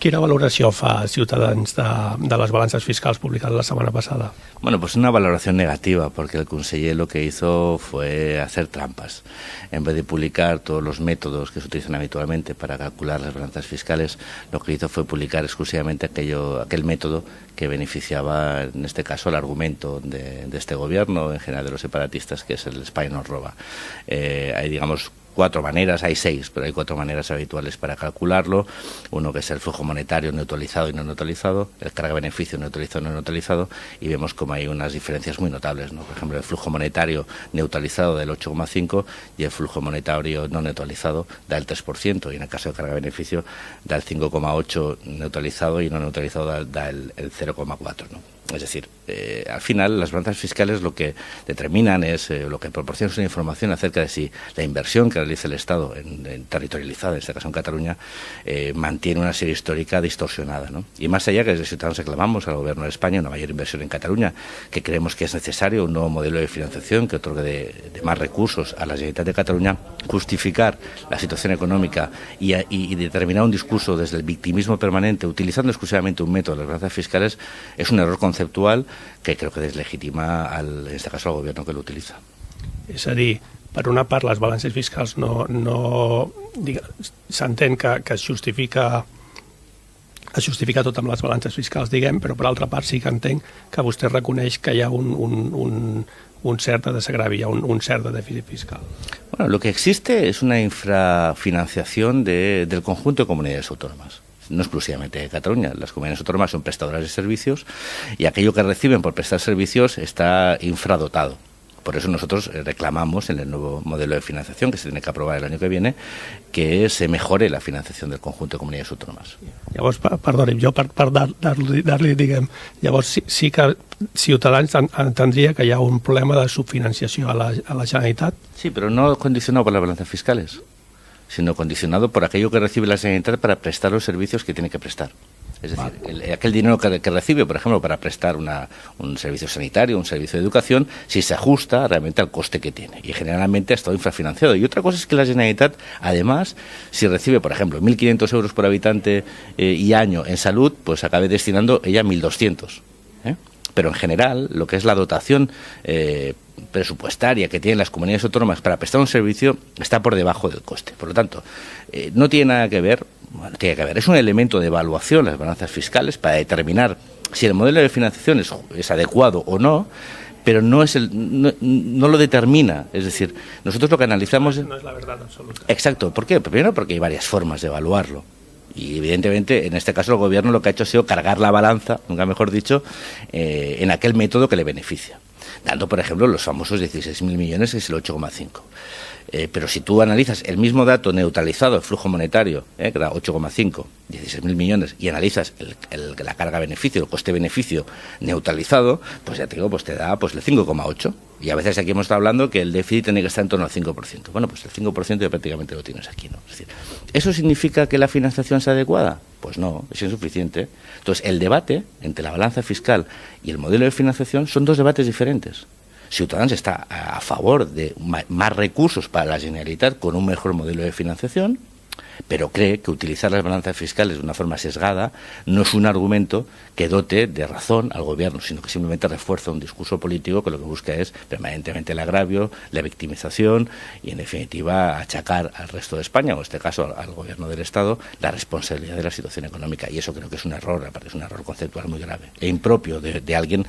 quina valoració fa Ciutadans de las balanzas fiscales publicadas la semana pasada? Bueno, pues una valoración negativa, porque el conseller lo que hizo fue hacer trampas. En vez de publicar todos los métodos que se utilizan habitualmente para calcular las balanzas fiscales, lo que hizo fue publicar exclusivamente aquel método que beneficiaba, en este caso, el argumento de este gobierno, en general de los separatistas, que es el España nos roba. Hay, digamos, 4 maneras, hay 6, pero hay 4 maneras habituales para calcularlo. Uno que es el flujo monetario neutralizado y no neutralizado, el carga-beneficio neutralizado y no neutralizado, y vemos como hay unas diferencias muy notables, ¿no? Por ejemplo, el flujo monetario neutralizado del 8,5 y el flujo monetario no neutralizado da el 3%, y en el caso de carga-beneficio da el 5,8 neutralizado y no neutralizado da el 0,4, ¿no? Es decir, al final las balanzas fiscales lo que determinan es, lo que proporcionan es una información acerca de si la inversión que realiza el Estado en territorializada, en este caso en Cataluña, mantiene una serie histórica distorsionada, ¿no? Y más allá que desde Ciudadanos reclamamos al Gobierno de España una mayor inversión en Cataluña, que creemos que es necesario un nuevo modelo de financiación que otorgue de más recursos a la Generalitat de Cataluña, justificar la situación económica y determinar un discurso desde el victimismo permanente, utilizando exclusivamente un método de las balanzas fiscales, es un error conceptual que creo que deslegitima, en este caso, al gobierno que lo utiliza. És a dir, per una part, les balances fiscals s'entén que es justifica tot amb les balances fiscals, diguem, però per altra part sí que entenc que vostè reconeix que hi ha un cert desagravi, hi ha un cert dèficit fiscal. Bueno, lo que existe es una infrafinanciación del conjunto de comunidades autónomas. No exclusivamente de Cataluña, las comunidades autónomas son prestadoras de servicios y aquello que reciben por prestar servicios está infradotado. Por eso nosotros reclamamos en el nuevo modelo de financiación que se tiene que aprobar el año que viene que se mejore la financiación del conjunto de comunidades autónomas. Llavors, perdoni'm, jo per dar-li, diguem, llavors sí que Ciutadans entendria que hi ha un problema de subfinanciació a la Generalitat. Sí, pero no condicionado por las balanzas fiscales, sino condicionado por aquello que recibe la Generalitat para prestar los servicios que tiene que prestar. Es decir, aquel dinero que recibe, por ejemplo, para prestar un servicio sanitario, un servicio de educación, si se ajusta realmente al coste que tiene. Y generalmente ha estado infrafinanciado. Y otra cosa es que la Generalitat, además, si recibe, por ejemplo, 1.500 euros por habitante y año en salud, pues acabe destinando ella 1.200. Pero en general, lo que es la dotación presupuestaria que tienen las comunidades autónomas para prestar un servicio está por debajo del coste. Por lo tanto, no tiene nada que ver, es un elemento de evaluación las balanzas fiscales para determinar si el modelo de financiación es adecuado o no, pero no lo determina. Es decir, nosotros lo que analizamos... No es la verdad absoluta. Exacto. ¿Por qué? Primero porque hay varias formas de evaluarlo. Y evidentemente, en este caso, el gobierno lo que ha hecho ha sido cargar la balanza, nunca mejor dicho, en aquel método que le beneficia. Dando, por ejemplo, los famosos 16.000 millones, que es el 8,5. Pero si tú analizas el mismo dato neutralizado, el flujo monetario, que da 8,5, 16.000 millones, y analizas la carga-beneficio, el coste-beneficio neutralizado, pues ya te digo, pues te da pues el 5,8. Y a veces aquí hemos estado hablando que el déficit tiene que estar en torno al 5%. Bueno, pues el 5% ya prácticamente lo tienes aquí, ¿no? Es decir, ¿eso significa que la financiación sea adecuada? Pues no, es insuficiente. Entonces, el debate entre la balanza fiscal y el modelo de financiación son dos debates diferentes. Ciudadanos está a favor de más recursos para la Generalitat con un mejor modelo de financiación, pero cree que utilizar las balanzas fiscales de una forma sesgada no es un argumento que dote de razón al gobierno, sino que simplemente refuerza un discurso político que lo que busca es permanentemente el agravio, la victimización y, en definitiva, achacar al resto de España, o en este caso al gobierno del Estado, la responsabilidad de la situación económica. Y eso creo que es un error, aparte es un error conceptual muy grave e impropio de alguien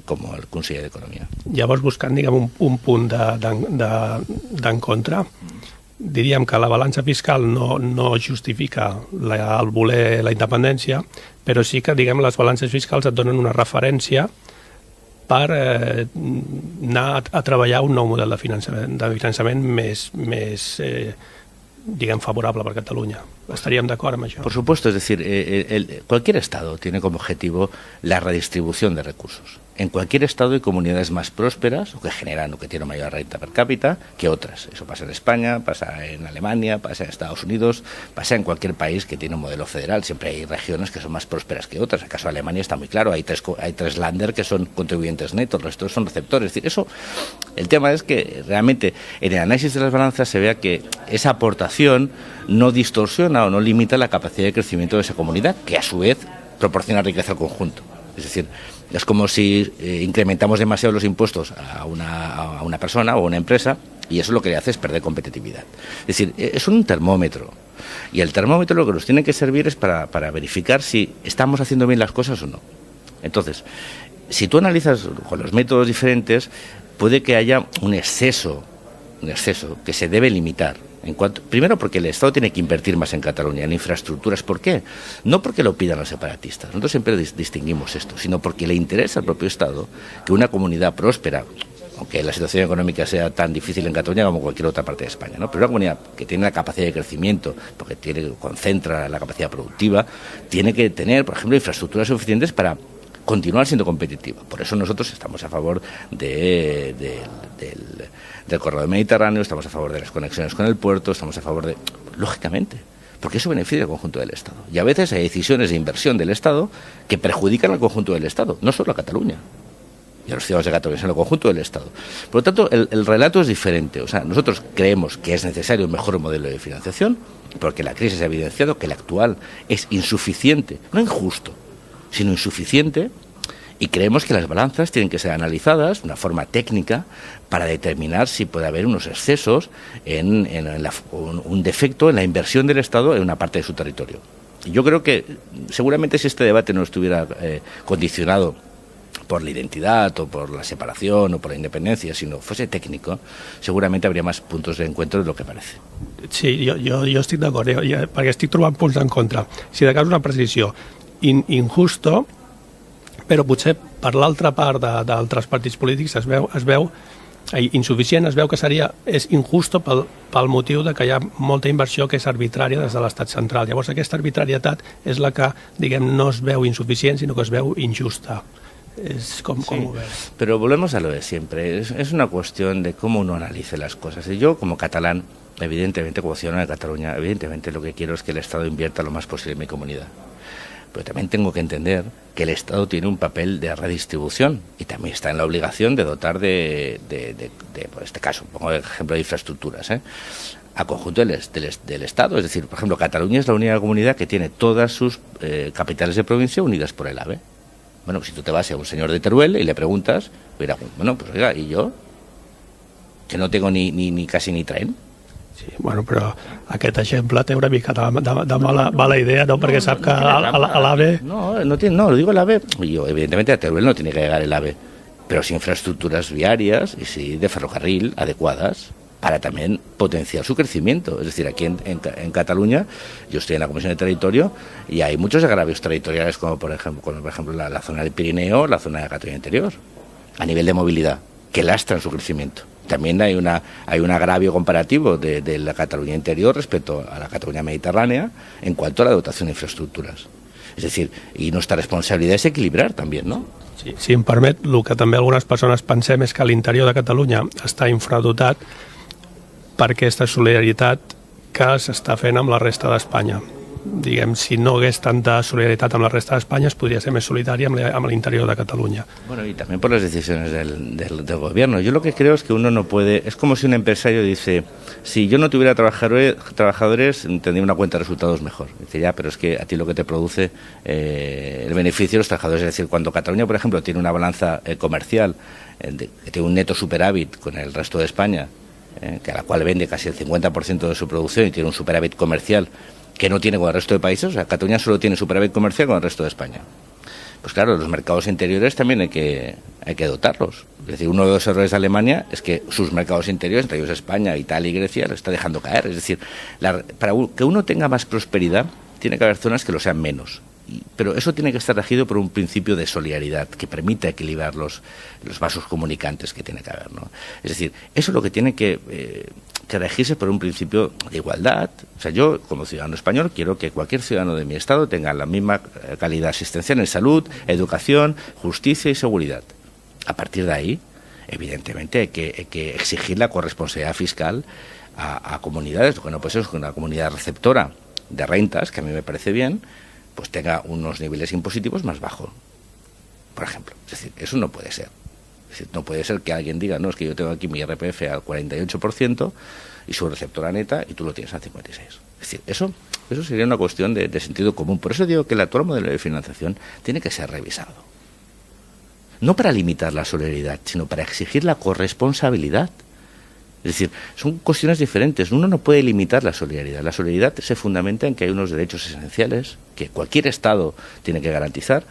como el conseller d'Economia. Llavors, buscant, diguem, un punt d'en contra, diríem que la balança fiscal no justifica el voler la independència, però sí que, diguem, les balances fiscals et donen una referència per anar a treballar un nou model de finançament més diguem, favorable per Catalunya. ¿Estaríem d'acord amb això? Por supuesto, es decir, cualquier Estado tiene como objetivo la redistribución de recursos. En cualquier Estado hay comunidades más prósperas o que generan o que tienen mayor renta per cápita que otras. Eso pasa en España, pasa en Alemania, pasa en Estados Unidos, pasa en cualquier país que tiene un modelo federal. Siempre hay regiones que son más prósperas que otras. En el caso de Alemania está muy claro, hay tres Länder que son contribuyentes netos, el resto son receptores. Es decir, eso, el tema es que realmente en el análisis de las balanzas se vea que esa aportación no distorsiona frena o no limita la capacidad de crecimiento de esa comunidad, que a su vez proporciona riqueza al conjunto. Es decir, es como si incrementamos demasiado los impuestos a una persona o a una empresa, y eso lo que le hace es perder competitividad. Es decir, es un termómetro. Y el termómetro lo que nos tiene que servir es para verificar si estamos haciendo bien las cosas o no. Entonces, si tú analizas con los métodos diferentes, puede que haya un exceso que se debe limitar. Primero porque el Estado tiene que invertir más en Cataluña, en infraestructuras. ¿Por qué? No porque lo pidan los separatistas, nosotros siempre distinguimos esto, sino porque le interesa al propio Estado que una comunidad próspera, aunque la situación económica sea tan difícil en Cataluña como en cualquier otra parte de España, ¿no? Pero una comunidad que tiene la capacidad de crecimiento, porque concentra la capacidad productiva, tiene que tener, por ejemplo, infraestructuras suficientes para continuar siendo competitiva. Por eso nosotros estamos a favor del corredor mediterráneo, estamos a favor de las conexiones con el puerto, estamos a favor de... Lógicamente, porque eso beneficia al conjunto del Estado. Y a veces hay decisiones de inversión del Estado que perjudican al conjunto del Estado, no solo a Cataluña y a los ciudadanos de Cataluña, sino al conjunto del Estado. Por lo tanto, el relato es diferente. O sea, nosotros creemos que es necesario un mejor modelo de financiación, porque la crisis ha evidenciado que el actual es insuficiente, no injusto, sino insuficiente, y creemos que las balanzas tienen que ser analizadas de una forma técnica para determinar si puede haber unos excesos un defecto en la inversión del Estado en una parte de su territorio. Y yo creo que seguramente si este debate no estuviera condicionado por la identidad o por la separación o por la independencia, sino fuese técnico, segurament habría más puntos de encuentro de lo que parece. Sí, jo estic d'acord, perquè estic trobant punts en contra. Si de cas una precisió, injusto, però potser per l'altra part d'altres partits polítics es veu insuficient, es veu que és injusto pel motiu de que hi ha molta inversió que és arbitrària des de l'estat central. Llavors aquesta arbitrarietat és la que, diguem, no es veu insuficient, sinó que es veu injusta. Es como ves. Pero volvemos a lo de siempre. Es una cuestión de cómo uno analice las cosas. Y yo, como catalán, evidentemente, como ciudadano de Cataluña, evidentemente lo que quiero es que el Estado invierta lo más posible en mi comunidad. Pero también tengo que entender que el Estado tiene un papel de redistribución y también está en la obligación de dotar de por este caso, pongo el ejemplo de infraestructuras, a conjunto del Estado. Es decir, por ejemplo, Cataluña es la única comunidad que tiene todas sus capitales de provincia unidas por el AVE. Bueno, si tú te vas a un señor de Teruel y le preguntas, dirá, bueno, pues oiga, ¿y yo? Que no tengo ni casi ni tren. Sí, bueno, però aquest exemple té una mica de mala idea, ¿no? Perquè sap que l'AVE... No, lo digo el AVE. Yo, evidentemente, a Teruel no tiene que llegar el AVE, pero sí infraestructuras viarias y sí de ferrocarril adecuadas para también potenciar su crecimiento. Es decir, aquí en Cataluña, yo estoy en la Comisión de Territorio y hay muchos agravios territoriales, como por ejemplo la zona del Pirineo, la zona de Cataluña Interior, a nivel de movilidad, que lastran su crecimiento. También hay un agravio comparativo de la Cataluña Interior respecto a la Cataluña Mediterránea en cuanto a la dotación de infraestructuras. Es decir, y nuestra responsabilidad es equilibrar también, ¿no? Sí, si em permet, el que també algunes persones pensem és que l'interior de Catalunya està infradotat per aquesta solidaritat que s'està fent amb la resta d'Espanya. Diguem, si no hagués tanta solidaritat amb la resta d'Espanya, es podria ser més solidari amb l'interior de Catalunya. Bueno, y también por las decisiones del gobierno. Yo lo que creo es que uno no puede... Es como si un empresario dice, si yo no tuviera trabajadores, tendría una cuenta de resultados mejor. Dice, ya, pero es que a ti lo que te produce el beneficio de los trabajadores. Es decir, cuando Cataluña, por ejemplo, tiene una balanza comercial, que tiene un neto superávit con el resto de España, que a la cual vende casi el 50% de su producción y tiene un superávit comercial que no tiene con el resto de países, o sea, Cataluña solo tiene superávit comercial con el resto de España. Pues claro, los mercados interiores también hay que dotarlos. Es decir, uno de los errores de Alemania es que sus mercados interiores, entre ellos España, Italia y Grecia, lo está dejando caer. Es decir, para que uno tenga más prosperidad, tiene que haber zonas que lo sean menos. Pero eso tiene que estar regido por un principio de solidaridad que permita equilibrar los vasos comunicantes que tiene que haber, ¿no? Es decir, eso es lo que tiene que regirse por un principio de igualdad. O sea, yo, como ciudadano español, quiero que cualquier ciudadano de mi estado tenga la misma calidad asistencial en salud, educación, justicia y seguridad. A partir de ahí, evidentemente, hay que exigir la corresponsabilidad fiscal a comunidades. Lo que no puede ser es que una comunidad receptora de rentas, que a mí me parece bien, pues tenga unos niveles impositivos más bajos, por ejemplo. Es decir, eso no puede ser. Es decir, no puede ser que alguien diga, no, es que yo tengo aquí mi IRPF al 48%, y su receptora neta, y tú lo tienes al 56. Es decir, eso sería una cuestión de sentido común. Por eso digo que el actual modelo de financiación tiene que ser revisado. No para limitar la solidaridad, sino para exigir la corresponsabilidad. Es decir, son cuestiones diferentes. Uno no puede limitar la solidaridad. La solidaridad se fundamenta en que hay unos derechos esenciales que cualquier Estado tiene que garantizar,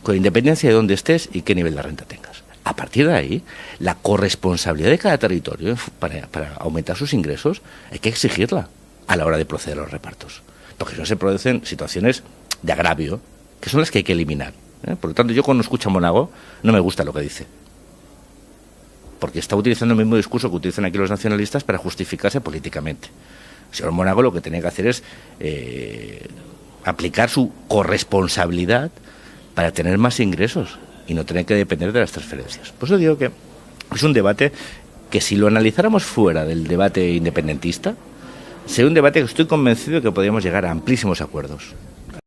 con independencia de dónde estés y qué nivel de renta tengas. A partir de ahí, la corresponsabilidad de cada territorio para aumentar sus ingresos hay que exigirla a la hora de proceder a los repartos. Porque si no se producen situaciones de agravio, que son las que hay que eliminar. Por lo tanto, yo cuando escucho a Monago, no me gusta lo que dice. Porque está utilizando el mismo discurso que utilizan aquí los nacionalistas para justificarse políticamente. El señor Monago lo que tenía que hacer es aplicar su corresponsabilidad para tener más ingresos y no tener que depender de las transferencias. Por eso digo que es un debate que, si lo analizáramos fuera del debate independentista, sería un debate que estoy convencido de que podríamos llegar a amplísimos acuerdos.